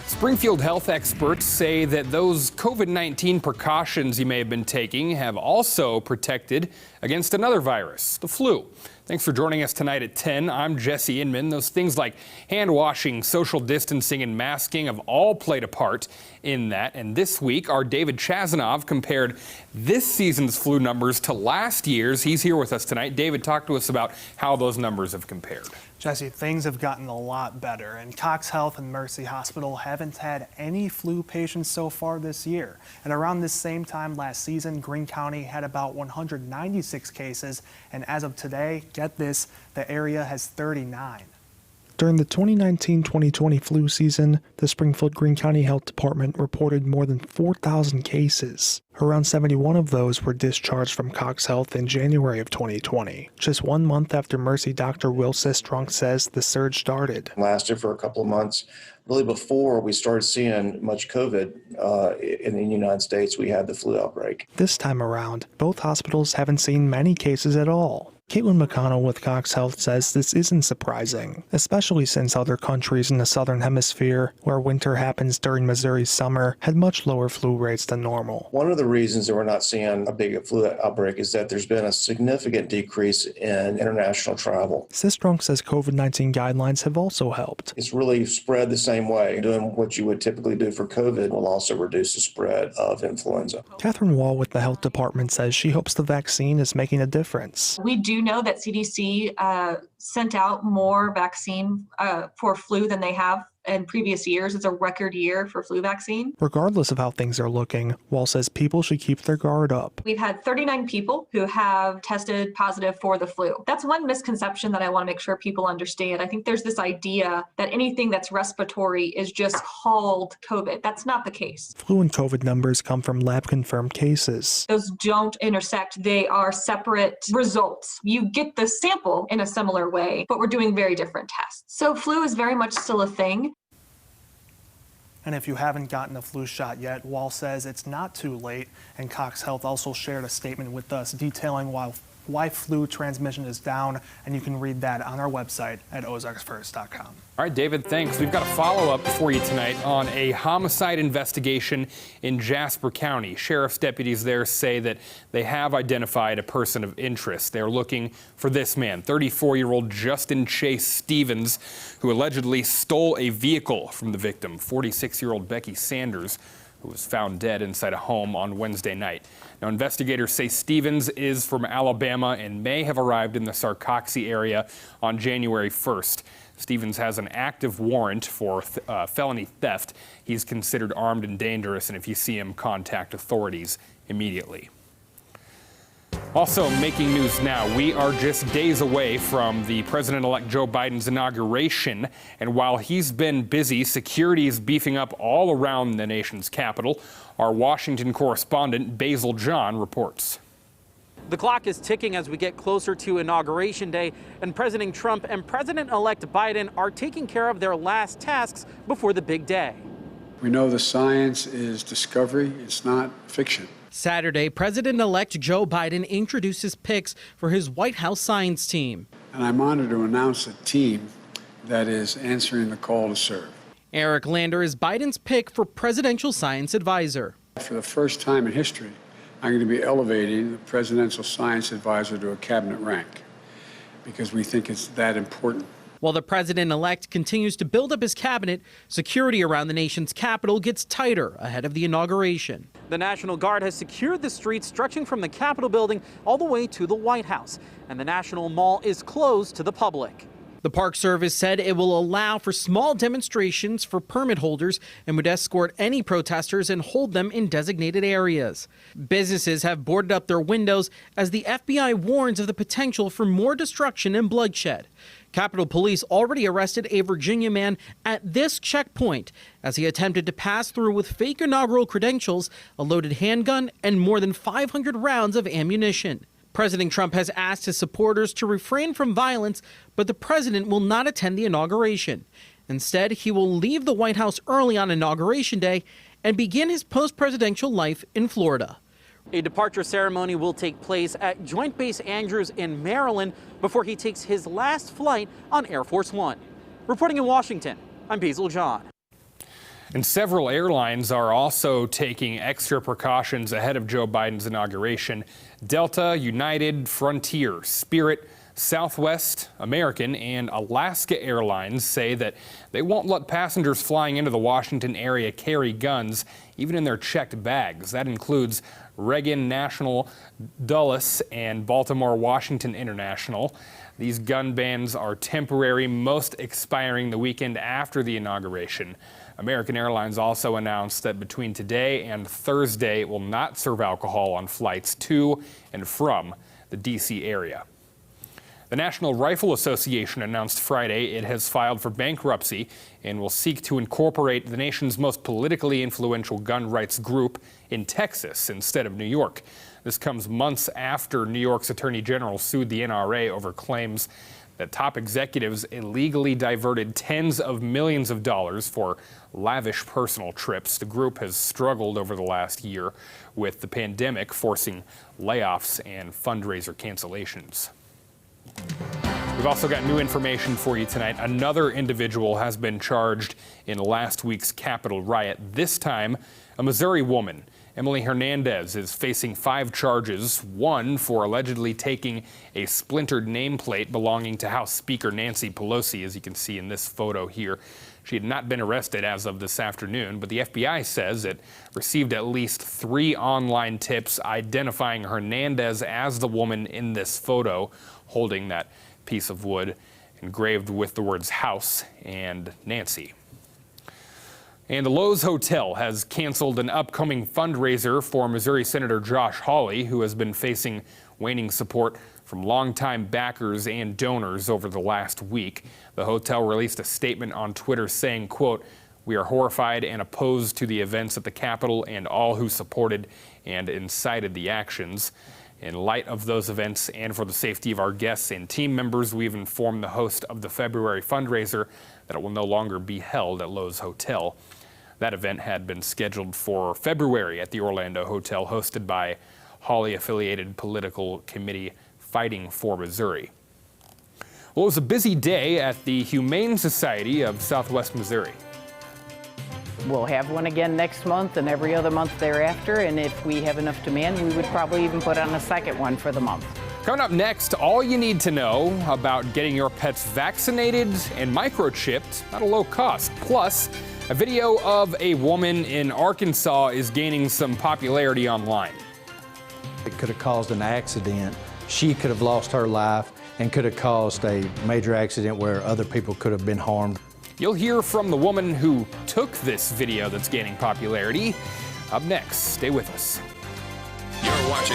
Springfield health experts say that those COVID-19 precautions you may have been taking have also protected against another virus, the flu. Thanks for joining us tonight at 10. I'm Jesse Inman. Those things like hand washing, social distancing, and masking have all played a part in that. And this week, our David Chazanov compared this season's flu numbers to last year's. He's here with us tonight. David, talk to us about how those numbers have compared. Jesse, things have gotten a lot better, and Cox Health and Mercy Hospital haven't had any flu patients so far this year. And around this same time last season, Greene County had about 196 cases, and as of today, get this, the area has 39. During the 2019-2020 flu season, the Springfield Greene County Health Department reported more than 4,000 cases. Around 71 of those were discharged from Cox Health in January of 2020. Just 1 month after Mercy, Dr. Will Sistrunk says the surge started. Lasted for a couple of months. Really before we started seeing much COVID in the United States, we had the flu outbreak. This time around, both hospitals haven't seen many cases at all. Caitlin McConnell with Cox Health says this isn't surprising, especially since other countries in the Southern Hemisphere, where winter happens during Missouri's summer, had much lower flu rates than normal. One of the reasons that we're not seeing a big flu outbreak is that there's been a significant decrease in international travel. Sistrunk says COVID-19 guidelines have also helped. It's really spread the same way. Doing what you would typically do for COVID will also reduce the spread of influenza. Catherine Wall with the health department says she hopes the vaccine is making a difference. We do know that CDC sent out more vaccine for flu than they have in previous years. It's a record year for flu vaccine. Regardless of how things are looking, Wall says people should keep their guard up. We've had 39 people who have tested positive for the flu. That's one misconception that I want to make sure people understand. I think there's this idea that anything that's respiratory is just called COVID. That's not the case. Flu and COVID numbers come from lab-confirmed cases. Those don't intersect. They are separate results. You get the sample in a similar way, but we're doing very different tests. So flu is very much still a thing. And if you haven't gotten a flu shot yet, Wall says it's not too late. And Cox Health also shared a statement with us detailing why flu transmission is down. And you can read that on our website at ozarksfirst.com. All right, David, thanks. We've got a follow-up for you tonight on a homicide investigation in Jasper County. Sheriff's deputies there say that they have identified a person of interest. They're looking for this man, 34-year-old Justin Chase Stevens, who allegedly stole a vehicle from the victim, 46-year-old Becky Sanders, who was found dead inside a home on Wednesday night. Now, investigators say Stevens is from Alabama and may have arrived in the Sarcoxie area on January 1st. Stevens has an active warrant for felony theft. He's considered armed and dangerous, and if you see him, contact authorities immediately. Also making news now, we are just days away from the President-elect Joe Biden's inauguration, and while he's been busy, security is beefing up all around the nation's capital. Our Washington correspondent Basil John reports. The clock is ticking as we get closer to Inauguration Day, and President Trump and President-elect Biden are taking care of their last tasks before the big day. We know the science is discovery, it's not fiction. Saturday, President-elect Joe Biden introduces picks for his White House science team. And I'm honored to announce a team that is answering the call to serve. Eric Lander is Biden's pick for presidential science advisor. For the first time in history, I'm going to be elevating the presidential science advisor to a cabinet rank because we think it's that important. While the president-elect continues to build up his cabinet, security around the nation's capital gets tighter ahead of the inauguration. The National Guard has secured the streets stretching from the Capitol building all the way to the White House, and the National Mall is closed to the public. The Park Service said it will allow for small demonstrations for permit holders and would escort any protesters and hold them in designated areas. Businesses have boarded up their windows as the FBI warns of the potential for more destruction and bloodshed. Capitol Police already arrested a Virginia man at this checkpoint as he attempted to pass through with fake inaugural credentials, a loaded handgun, and more than 500 rounds of ammunition. President Trump has asked his supporters to refrain from violence, but the president will not attend the inauguration. Instead, he will leave the White House early on Inauguration Day and begin his post-presidential life in Florida. A departure ceremony will take place at Joint Base Andrews in Maryland before he takes his last flight on Air Force One. Reporting in Washington, I'm Basil John. And several airlines are also taking extra precautions ahead of Joe Biden's inauguration. Delta, United, Frontier, Spirit, Southwest, American, and Alaska Airlines say that they won't let passengers flying into the Washington area carry guns, even in their checked bags. That includes Reagan National, Dulles, and Baltimore Washington International. These gun bans are temporary, most expiring the weekend after the inauguration. American Airlines also announced that between today and Thursday, it will not serve alcohol on flights to and from the D.C. area. The National Rifle Association announced Friday it has filed for bankruptcy and will seek to incorporate the nation's most politically influential gun rights group in Texas instead of New York. This comes months after New York's Attorney General sued the NRA over claims that top executives illegally diverted tens of millions of dollars for lavish personal trips. The group has struggled over the last year with the pandemic forcing layoffs and fundraiser cancellations. We've also got new information for you tonight. Another individual has been charged in last week's Capitol riot. This time, a Missouri woman. Emily Hernandez is facing 5 charges, one for allegedly taking a splintered nameplate belonging to House Speaker Nancy Pelosi, as you can see in this photo here. She had not been arrested as of this afternoon, but the FBI says it received at least 3 online tips identifying Hernandez as the woman in this photo holding that piece of wood engraved with the words House and Nancy. And the Lowe's Hotel has canceled an upcoming fundraiser for Missouri Senator Josh Hawley, who has been facing waning support from longtime backers and donors over the last week. The hotel released a statement on Twitter saying, quote, "We are horrified and opposed to the events at the Capitol and all who supported and incited the actions. In light of those events and for the safety of our guests and team members, we've informed the host of the February fundraiser that it will no longer be held at Lowe's Hotel." That event had been scheduled for February at the Orlando Hotel, hosted by Hawley-affiliated political committee Fighting for Missouri. Well, it was a busy day at the Humane Society of Southwest Missouri. We'll have one again next month and every other month thereafter, and if we have enough demand, we would probably even put on a second one for the month. Coming up next, all you need to know about getting your pets vaccinated and microchipped at a low cost. Plus, a video of a woman in Arkansas is gaining some popularity online. It could have caused an accident. She could have lost her life and could have caused a major accident where other people could have been harmed. You'll hear from the woman who took this video that's gaining popularity. Up next, stay with us. You're watching